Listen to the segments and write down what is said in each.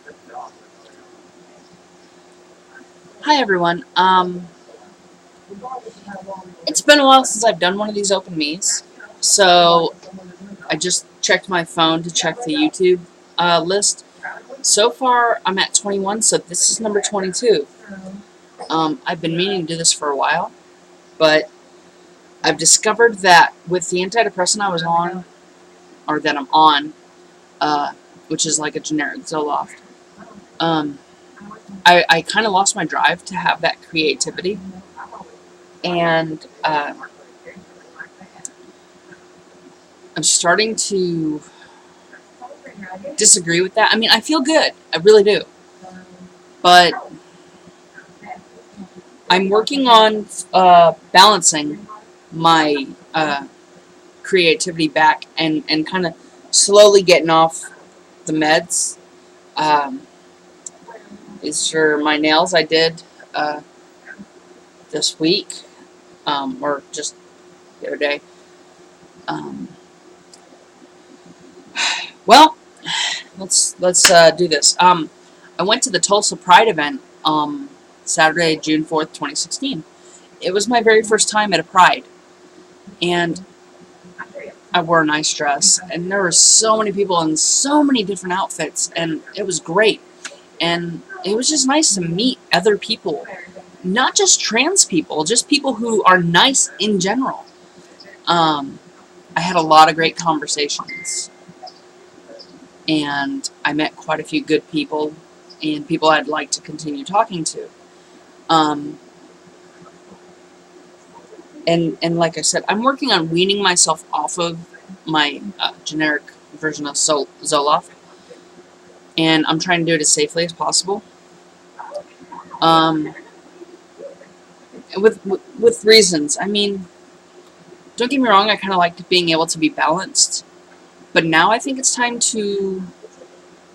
Hi everyone. It's been a while since I've done one of these open me's, so I just checked my phone to check the YouTube list. So far, I'm at 21, so this is number 22. I've been meaning to do this for a while, but I've discovered that with the antidepressant I was on, or that I'm on, which is like a generic Zoloft, um, I kind of lost my drive to have that creativity, and I'm starting to disagree with that. I mean, I feel good. I really do. But I'm working on balancing my creativity back and kind of slowly getting off the meds. Um, is for my nails I did this week, or just the other day. Um, well, let's do this. I went to the Tulsa Pride event Saturday, June 4th, 2016. It was my very first time at a Pride, and I wore a nice dress, and there were so many people in so many different outfits, and it was great. And it was just nice to meet other people, not just trans people, just people who are nice in general. I had a lot of great conversations, and I met quite a few good people, and people I'd like to continue talking to. Um, and like I said, I'm working on weaning myself off of my generic version of Zoloft, and I'm trying to do it as safely as possible. Um, with reasons. I mean, don't get me wrong, I kind of liked being able to be balanced, but now I think it's time to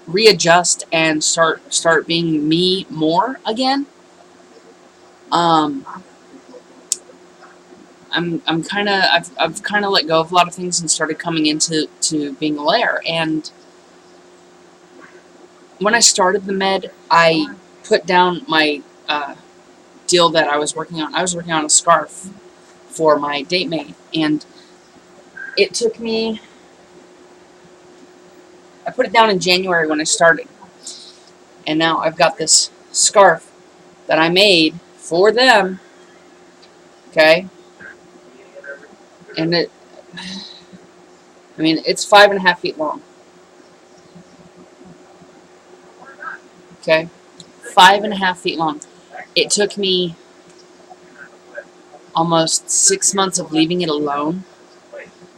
readjust and start being me more again. Um, I'm kind of I've kind of let go of a lot of things and started coming into being a layer. And when I started the med, I put down my deal that I was working on. I was working on a scarf for my date mate, and it took me. I put it down in January when I started, and now I've got this scarf that I made for them. Okay, and I mean, it's 5.5 feet long. Okay, 5.5 feet long. It took me almost 6 months of leaving it alone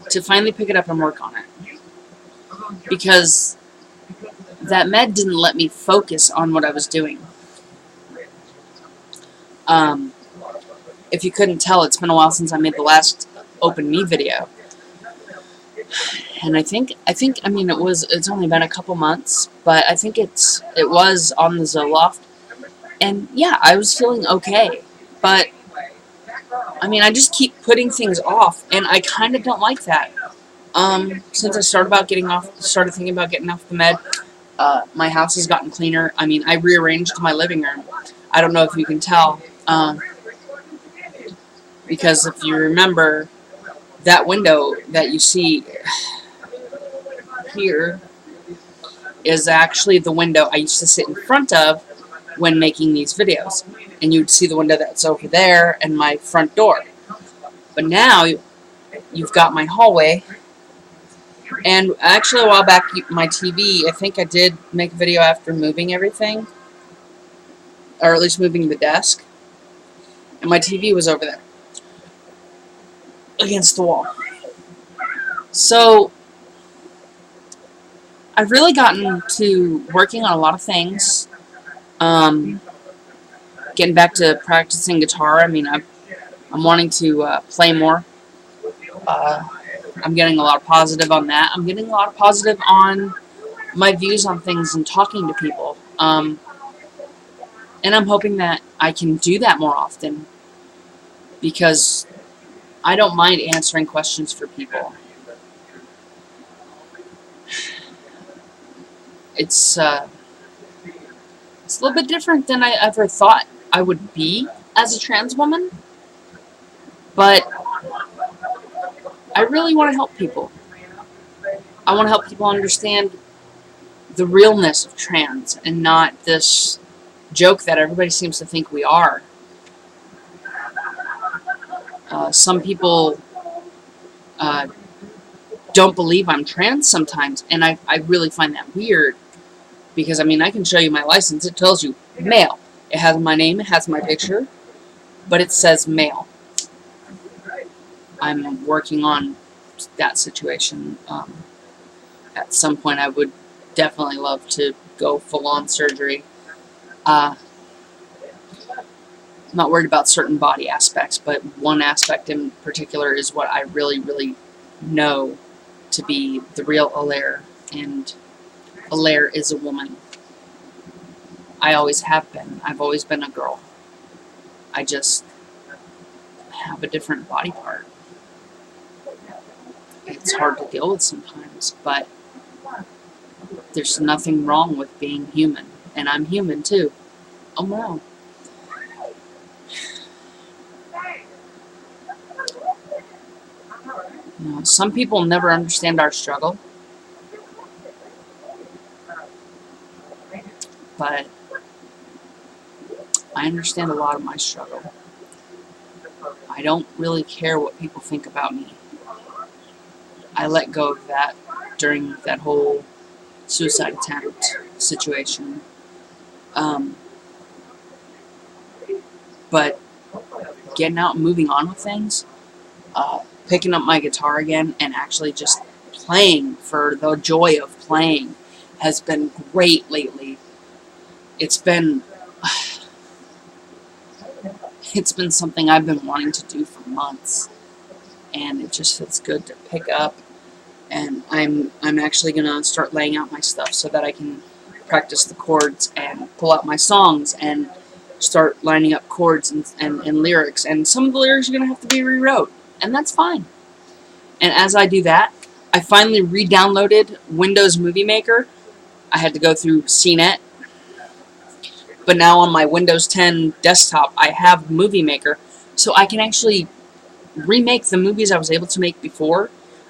to finally pick it up and work on it, because that med didn't let me focus on what I was doing. Um, if you couldn't tell, it's been a while since I made the last Open Me video, and I think I mean it's only been a couple months, but I think it was on the Zoloft, and yeah, I was feeling okay, but I mean, I just keep putting things off, and I kind of don't like that. Since I started thinking about getting off the med, my house has gotten cleaner. I mean, I rearranged my living room. I don't know if you can tell, because if you remember, that window that you see here is actually the window I used to sit in front of when making these videos. And you'd see the window that's over there and my front door. But now you've got my hallway. And actually, a while back, my TV, I think I did make a video after moving everything, or at least moving the desk. And my TV was over there against the wall. So I've really gotten to working on a lot of things. Getting back to practicing guitar. I mean, I'm wanting to play more. I'm getting a lot of positive on that. I'm getting a lot of positive on my views on things and talking to people. And I'm hoping that I can do that more often, because I don't mind answering questions for people. It's It's a little bit different than I ever thought I would be as a trans woman, but I really want to help people. I want to help people understand the realness of trans and not this joke that everybody seems to think we are. Some people don't believe I'm trans sometimes, and I really find that weird, because I mean, I can show you my license. It tells you male. It has my name, it has my picture, but it says male. I'm working on that situation. At some point I would definitely love to go full-on surgery. I'm not worried about certain body aspects, but one aspect in particular is what I really, really know to be the real Alaire, and Alaire is a woman. I always have been. I've always been a girl. I just have a different body part. It's hard to deal with sometimes, but there's nothing wrong with being human, and I'm human too. Oh no. You know, some people never understand our struggle, but I understand a lot of my struggle. I don't really care what people think about me. I let go of that during that whole suicide attempt situation. But getting out and moving on with things, picking up my guitar again and actually just playing for the joy of playing has been great lately. It's been something I've been wanting to do for months, and it just feels good to pick up. And I'm actually gonna start laying out my stuff so that I can practice the chords and pull out my songs and start lining up chords and lyrics. And some of the lyrics are gonna have to be rewrote, and that's fine. And as I do that, I finally re-downloaded Windows Movie Maker. I had to go through CNET, but now on my Windows 10 desktop, I have Movie Maker, so I can actually remake the movies I was able to make before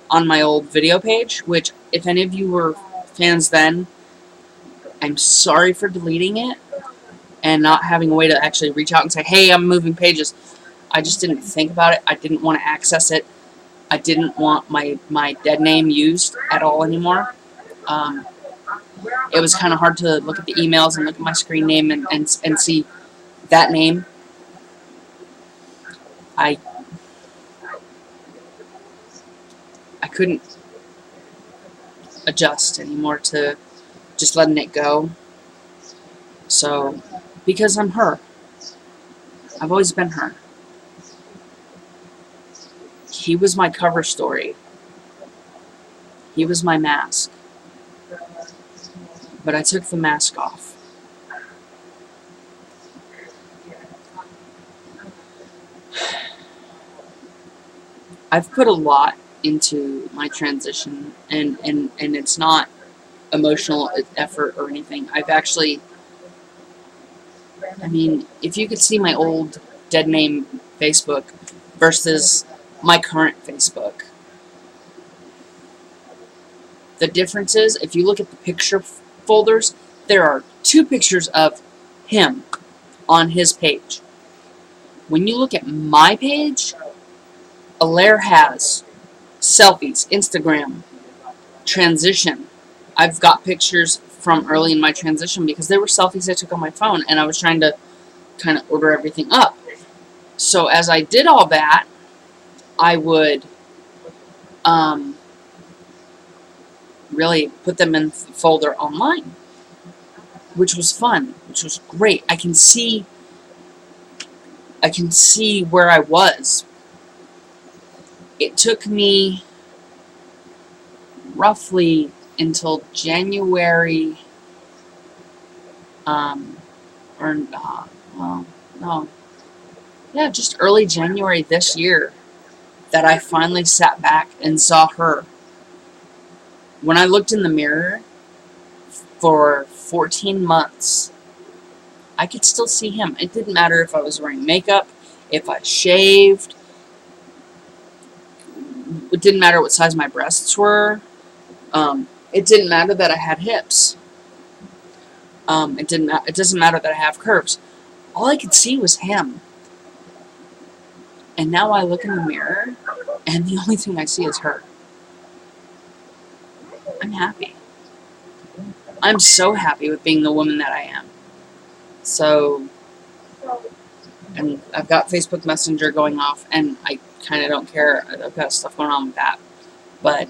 on my old video page, which, if any of you were fans then, I'm sorry for deleting it and not having a way to actually reach out and say, hey, I'm moving pages. I just didn't think about it. I didn't want to access it. I didn't want my dead name used at all anymore. It was kind of hard to look at the emails and look at my screen name and see that name. I couldn't adjust anymore to just letting it go. So, because I'm her. I've always been her. He was my cover story. He was my mask. But I took the mask off. I've put a lot into my transition, and it's not emotional effort or anything. I've actually, I mean, if you could see my old dead name Facebook versus my current Facebook, the difference is, if you look at the picture folders, there are 2 pictures of him on his page. When you look at my page, Alaire has selfies, Instagram, transition. I've got pictures from early in my transition because they were selfies I took on my phone, and I was trying to kind of order everything up. So as I did all that, I would really put them in the folder online, which was fun, which was great. I can see where I was. It took me roughly until January, just early January this year, that I finally sat back and saw her. When I looked in the mirror for 14 months, I could still see him. It didn't matter if I was wearing makeup, if I shaved. It didn't matter what size my breasts were. It didn't matter that I had hips. It doesn't matter that I have curves. All I could see was him. And now I look in the mirror, and the only thing I see is her. I'm happy. I'm so happy with being the woman that I am. So, and I've got Facebook Messenger going off, and I kind of don't care. I've got stuff going on with that. But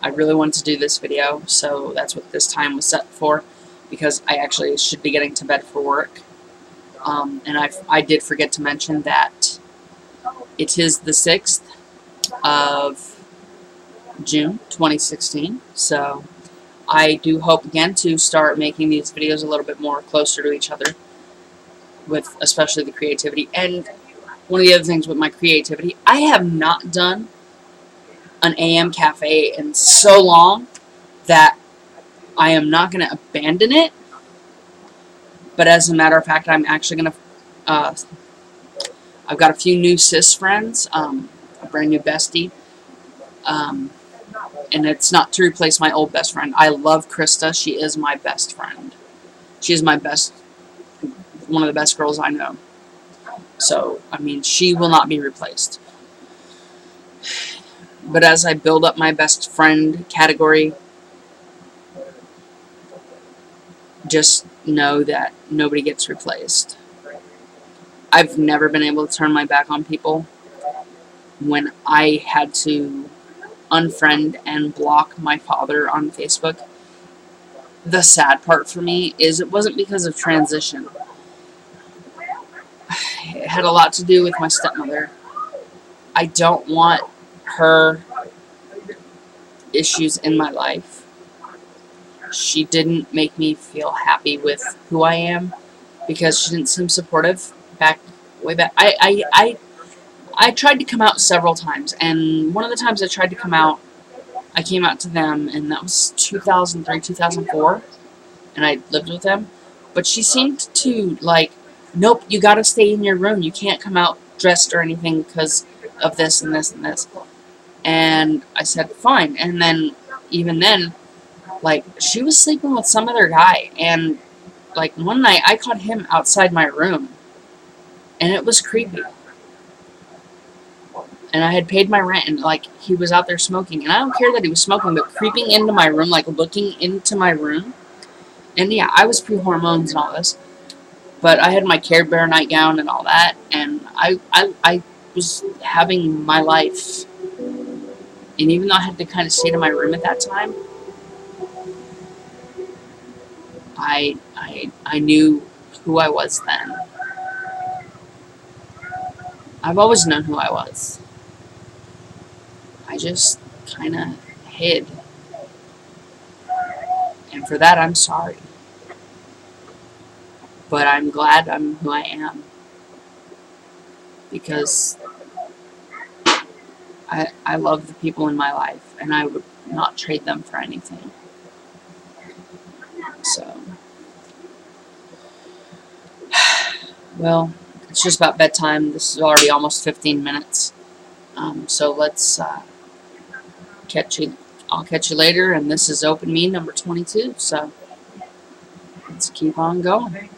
I really wanted to do this video, so that's what this time was set for, because I actually should be getting to bed for work. And I did forget to mention that it is the 6th of June, 2016, so I do hope again to start making these videos a little bit more closer to each other, with especially the creativity. And one of the other things with my creativity, I have not done an AM cafe in so long that I am not going to abandon it, but as a matter of fact, I'm actually going to, I've got a few new cis friends, a brand new bestie, and it's not to replace my old best friend. I love Krista. She is my best friend. She is my best, one of the best girls I know. So, I mean, she will not be replaced. But as I build up my best friend category, just know that nobody gets replaced. I've never been able to turn my back on people. When I had to unfriend and block my father on Facebook, the sad part for me is it wasn't because of transition. It had a lot to do with my stepmother. I don't want her issues in my life. She didn't make me feel happy with who I am, because she didn't seem supportive way back. I tried to come out several times, and one of the times I tried to come out, I came out to them, and that was 2003, 2004, and I lived with them. But she seemed to, like, nope, you gotta stay in your room. You can't come out dressed or anything because of this and this and this. And I said, fine. And then, even then, like, she was sleeping with some other guy, and, like, one night I caught him outside my room, and it was creepy. And I had paid my rent, and, like, he was out there smoking. And I don't care that he was smoking, but creeping into my room, like, looking into my room. And, yeah, I was pre-hormones and all this. But I had my Care Bear nightgown and all that. And I was having my life. And even though I had to kind of stay in my room at that time, I knew who I was then. I've always known who I was. I just kind of hid. And for that, I'm sorry. But I'm glad I'm who I am. Because I love the people in my life, and I would not trade them for anything. So, well, it's just about bedtime. This is already almost 15 minutes. So let's I'll catch you later, and this is Open Me number 22, so let's keep on going.